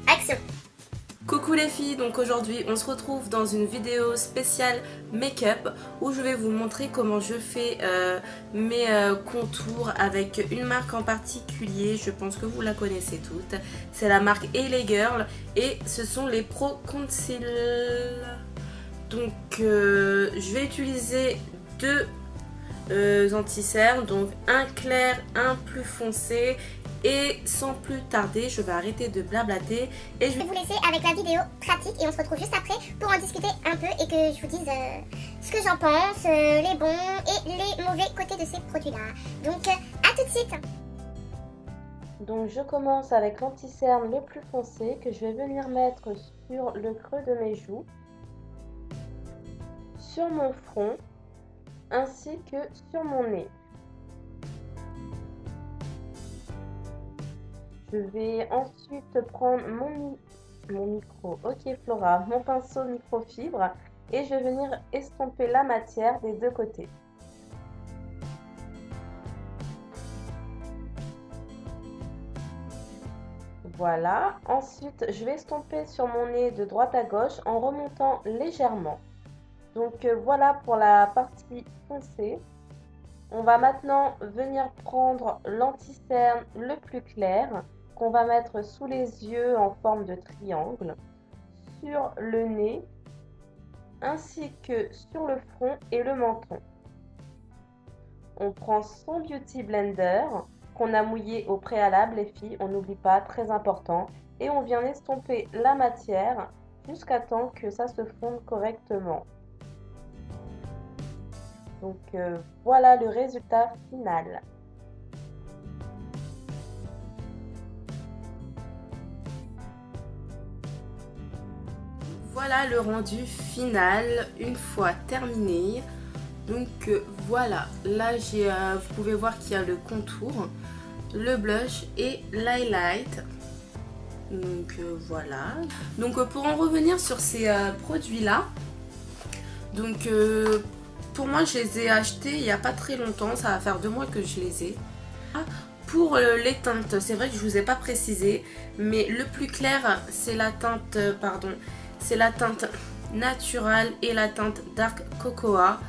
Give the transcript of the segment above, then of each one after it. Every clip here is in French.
Action! Coucou les filles, donc aujourd'hui on se retrouve dans une vidéo spéciale make-up où je vais vous montrer comment je fais mes contours avec une marque en particulier. Je pense que vous la connaissez toutes, c'est la marque LA Girl et ce sont les Pro Conceal. Donc je vais utiliser deux anti-cernes, donc un clair, un plus foncé. Et sans plus tarder, je vais arrêter de blablater et Je vais vous laisser avec la vidéo pratique et on se retrouve juste après pour en discuter un peu et que je vous dise ce que j'en pense, les bons et les mauvais côtés de ces produits-là. Donc à tout de suite. Donc je commence avec l'anti-cerne le plus foncé que je vais venir mettre sur le creux de mes joues, sur mon front ainsi que sur mon nez. Je vais ensuite prendre mon micro, ok Flora, mon pinceau microfibre et je vais venir estomper la matière des deux côtés. Voilà, ensuite je vais estomper sur mon nez de droite à gauche en remontant légèrement. Donc voilà pour la partie foncée. On va maintenant venir prendre l'anti-cerne le plus clair qu'on va mettre sous les yeux en forme de triangle, sur le nez, ainsi que sur le front et le menton. On prend son Beauty Blender qu'on a mouillé au préalable les filles, on n'oublie pas, très important, et on vient estomper la matière jusqu'à temps que ça se fonde correctement. Donc voilà le résultat final. Voilà le rendu final une fois terminé. Donc voilà, là vous pouvez voir qu'il y a le contour, le blush et l'highlight. Donc voilà. Donc pour en revenir sur ces produits là, donc pour moi je les ai achetés il n'y a pas très longtemps, ça va faire 2 mois que je les ai. Pour les teintes, c'est vrai que je vous ai pas précisé, mais le plus clair c'est la teinte, c'est la teinte naturelle et la teinte dark cocoa.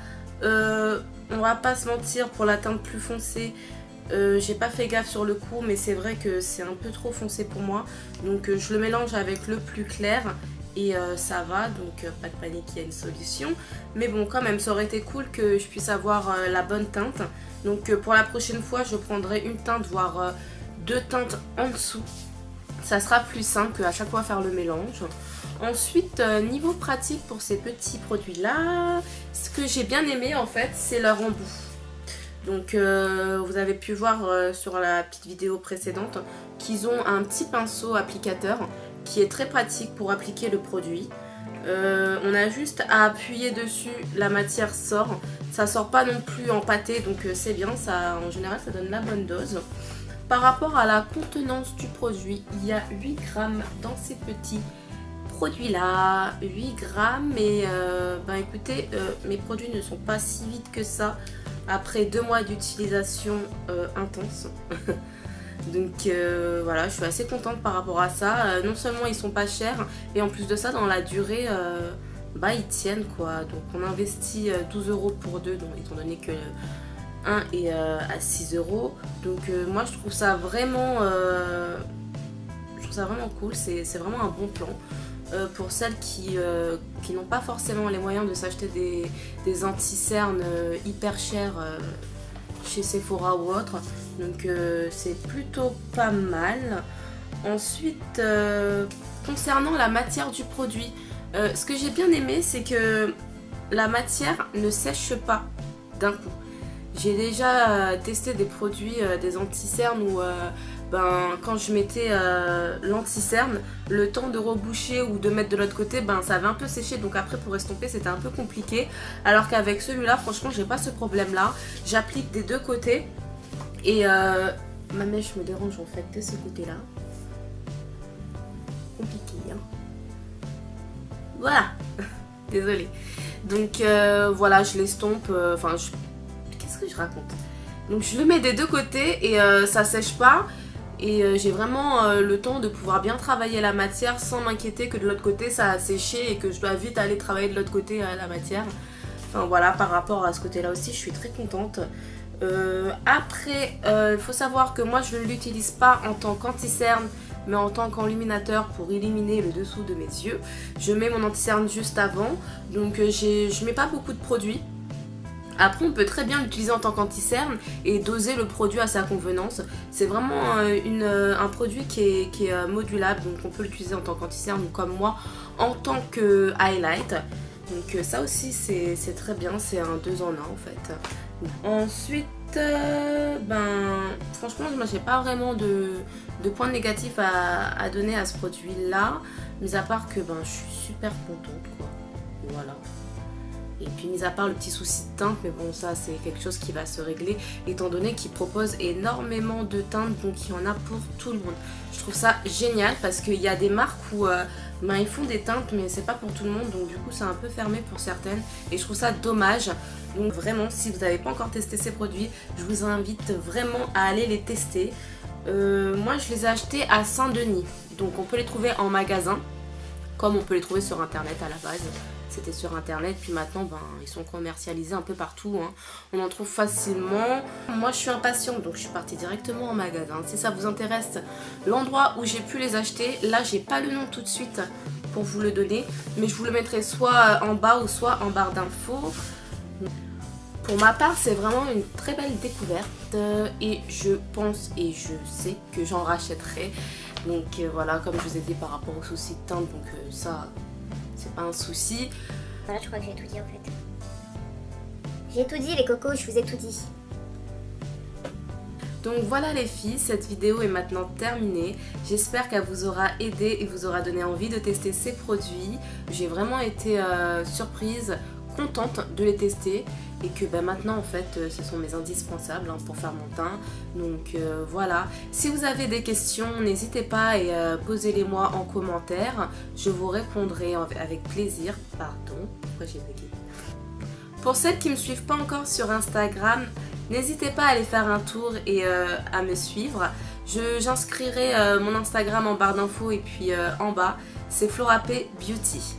On va pas se mentir, pour la teinte plus foncée, j'ai pas fait gaffe sur le coup, mais c'est vrai que c'est un peu trop foncé pour moi. Donc je le mélange avec le plus clair et ça va, donc pas de panique, il y a une solution. Mais bon, quand même, ça aurait été cool que je puisse avoir la bonne teinte. Donc pour la prochaine fois, je prendrai une teinte, voire 2 teintes en dessous. Ça sera plus simple qu'à chaque fois faire le mélange. Ensuite, niveau pratique pour ces petits produits-là, ce que j'ai bien aimé en fait, c'est leur embout. Donc vous avez pu voir sur la petite vidéo précédente qu'ils ont un petit pinceau applicateur qui est très pratique pour appliquer le produit. On a juste à appuyer dessus, la matière sort. Ça sort pas non plus en pâté, donc c'est bien, ça, en général ça donne la bonne dose. Par rapport à la contenance du produit, il y a 8 grammes dans ces petits produits là, 8 grammes. Et bah écoutez, mes produits ne sont pas si vides que ça après 2 mois d'utilisation intense. Donc voilà, je suis assez contente par rapport à ça. Non seulement ils sont pas chers, et en plus de ça, dans la durée, bah ils tiennent quoi. Donc on investit 12 € pour 2, donc, étant donné que 1 est à 6 €. Donc moi je trouve ça vraiment, cool, c'est vraiment un bon plan. Pour celles qui n'ont pas forcément les moyens de s'acheter des anti-cernes hyper chers chez Sephora ou autre, donc c'est plutôt pas mal. Ensuite concernant la matière du produit, ce que j'ai bien aimé, c'est que la matière ne sèche pas d'un coup. J'ai déjà testé des produits, des anti-cernes où quand je mettais l'anti-cerne, le temps de reboucher ou de mettre de l'autre côté, ça avait un peu séché, donc après pour estomper c'était un peu compliqué. Alors qu'avec celui-là, franchement, j'ai pas ce problème-là. J'applique des deux côtés et ma mèche me dérange en fait de ce côté-là. Compliqué, hein. Voilà. Désolée. Donc voilà, je l'estompe. Qu'est-ce que je raconte? Donc je le mets des deux côtés et ça sèche pas. Et j'ai vraiment le temps de pouvoir bien travailler la matière sans m'inquiéter que de l'autre côté ça a séché et que je dois vite aller travailler de l'autre côté la matière. Enfin voilà, par rapport à ce côté là aussi je suis très contente. Après il faut savoir que moi je ne l'utilise pas en tant qu'anti-cerne mais en tant qu'enluminateur pour éliminer le dessous de mes yeux. Je mets mon anti-cerne juste avant, donc je mets pas beaucoup de produits. Après on peut très bien l'utiliser en tant qu'anti-cerne et doser le produit à sa convenance. C'est vraiment un produit qui est modulable, donc on peut l'utiliser en tant qu'anti-cerne ou comme moi en tant que highlight. Donc ça aussi c'est très bien, c'est un 2 en 1 en fait. Ensuite, franchement moi j'ai pas vraiment de points négatifs à donner à ce produit là, mis à part que je suis super contente quoi, voilà. Et puis mis à part le petit souci de teinte, mais bon ça c'est quelque chose qui va se régler étant donné qu'il propose énormément de teintes, donc il y en a pour tout le monde. Je trouve ça génial parce qu'il y a des marques où ils font des teintes mais c'est pas pour tout le monde, donc du coup c'est un peu fermé pour certaines et je trouve ça dommage. Donc vraiment si vous n'avez pas encore testé ces produits, je vous invite vraiment à aller les tester. Moi je les ai achetés à Saint-Denis, donc on peut les trouver en magasin comme on peut les trouver sur internet à la base. C'était sur internet, puis maintenant ils sont commercialisés un peu partout, hein. On en trouve facilement. Moi je suis impatiente donc je suis partie directement en magasin. Si ça vous intéresse l'endroit où j'ai pu les acheter, là j'ai pas le nom tout de suite pour vous le donner, mais je vous le mettrai soit en bas ou soit en barre d'infos. Pour ma part c'est vraiment une très belle découverte et je pense et je sais que j'en rachèterai. Donc voilà, comme je vous ai dit par rapport au souci de teinte, donc ça c'est pas un souci. Voilà, je crois que j'ai tout dit en fait. J'ai tout dit les cocos, je vous ai tout dit. Donc voilà les filles, cette vidéo est maintenant terminée. J'espère qu'elle vous aura aidé et vous aura donné envie de tester ces produits. J'ai vraiment été surprise, contente de les tester. Et que maintenant en fait ce sont mes indispensables pour faire mon teint. Donc voilà, si vous avez des questions n'hésitez pas et posez-les moi en commentaire. Je vous répondrai avec plaisir. Pardon, pourquoi j'ai bugué. Pour celles qui ne me suivent pas encore sur Instagram, n'hésitez pas à aller faire un tour et à me suivre. J'inscrirai mon Instagram en barre d'infos et puis en bas c'est Florap Beauty.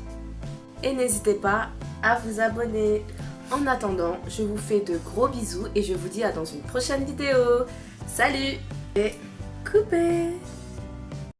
Et n'hésitez pas à vous abonner. En attendant, je vous fais de gros bisous et je vous dis à dans une prochaine vidéo. Salut et coupez!